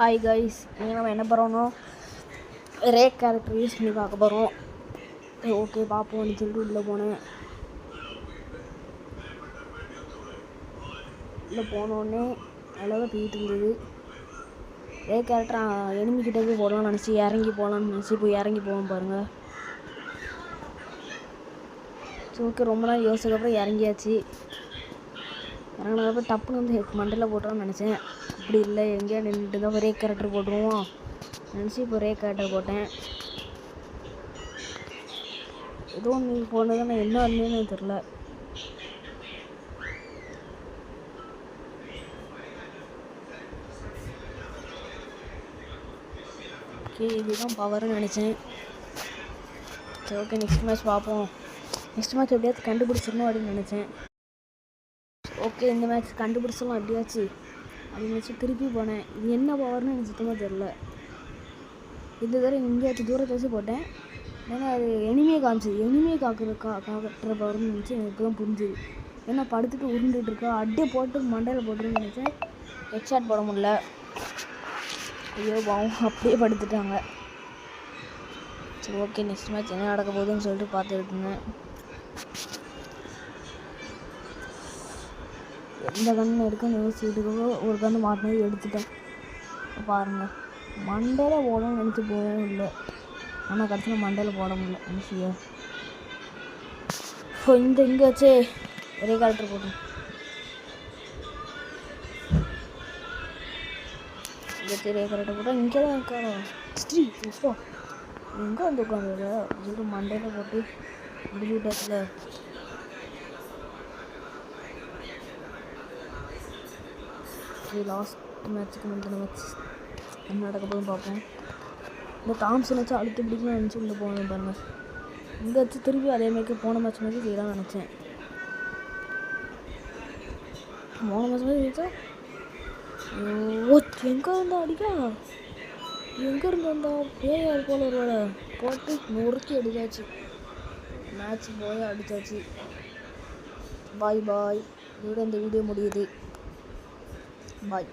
Hi guys, நீங்கள் நம்ம என்ன பண்ணுறோன்னா ரே கேரக்டர் யூஸ் பண்ணி பார்க்க போகிறோம். ஓகே பார்ப்போம்னு சொல்லிட்டு உள்ளே போனேன். உள்ளே போனோடனே அழகாக போயிட்டு இருந்தது. ரே கேரக்டர் எனிமிக்கிட்ட போய் போடலாம்னு நினச்சி போகலான்னு நினச்சி போய் இறங்கி போவோம் பாருங்கள். ஸோ ஓகே, ரொம்ப நாள் யோசிச்சதுக்கப்புறம் இறங்கியாச்சு. இறங்கினதுக்கப்புறம் டப்புன்னு வந்து மண்டலில் போட்டுறோன்னு நினச்சேன். அப்படி இல்லை, எங்கேயா நின்றுட்டு தான் ரே கேரக்டர் போட்டுருவோம் நினச்சி இப்போ ரே கேரக்டர் போட்டேன். ஏதோ நீ போனது நான் என்ன அண்ணுன்னு தெரில. ஓகே, இதுதான் பவர்னு நினச்சேன். சரி ஓகே, நெக்ஸ்ட் மேட்ச் பார்ப்போம். நெக்ஸ்ட் மேட்ச் எப்படியாச்சும் கண்டுபிடிச்சிடணும் அப்படின்னு நினச்சேன். ஓகே, இந்த மேட்ச் கண்டுபிடிச்சலாம் எப்படியாச்சு அப்படின்னு நினச்சி திருப்பி போனேன். இது என்ன பவர்னு எனக்கு சுத்தமாக தெரில. இந்த தடவை எங்கேயாச்சும் தூரத்தை வச்சு போட்டேன். ஏன்னா அது எனிமையை காமிச்சிது. எனிமையை காட்டுற பவர்னு நினச்சி எனக்கு தான் புரிஞ்சுது. ஏன்னா படுத்துட்டு உருண்டுட்டு இருக்கா, அட்டே போட்டு மண்டையில் போட்டுருன்னு நினச்சேன். ஹெட்ஷாட் போட முடியல. ஐயோ பாவம், அப்படியே படுத்துட்டாங்க. சரி ஓகே, நெக்ஸ்ட் மேட்ச் என்ன நடக்க போகுதுன்னு சொல்லிட்டு பார்த்துருக்குங்க. எந்த கண்ணு எடுக்கன்னு யோசிச்சுட்டு ஒரு கண்ணு மாட்டினது எடுத்துட்டேன். பாருங்கள், மண்டையில் போடணும்னு நினச்சி போகவே இல்லை. ஆனால் கடைசியில் மண்டையில் போட முடியல. நினச்சியா இங்கே வச்சே ஒரே கேரக்டர் போட்டேன். இங்கே ஒரே கேரக்டர் போட்டால் இங்கே தான் இருக்காரோ ஸ்ரீ இப்போ எங்கே வந்து உட்காந்துருக்க அப்படின்னு சொல்லிட்டு மண்டையில் போட்டு முடிச்சு விட்டாச்சுல. லாஸ்ட் மேட்ச்சுக்கு முந்தின மேட்ச் என்ன நடக்க போதும் பார்ப்போம். இந்த தாம்சன் வச்சு அழுத்து பிடிக்கணும்னு நினச்சி உள்ளே போகணும் பாருங்கள். இங்கே வச்சு திருப்பி அதேமாதிரி போன மேட்ச் மாதிரி செய்யலாம்னு நினச்சேன். போன மேட்ச் மாதிரி வச்சா எங்கே இருந்தா அடிக்கா, எங்கே இருந்து வந்தா பேயார் போல ஒரு வேலை போட்டு நொறுக்கி அடிச்சாச்சு. மேட்ச் போய் அடித்தாச்சு. பாய் பாய். இதோட இந்த வீடியோ முடியுது. பாய்.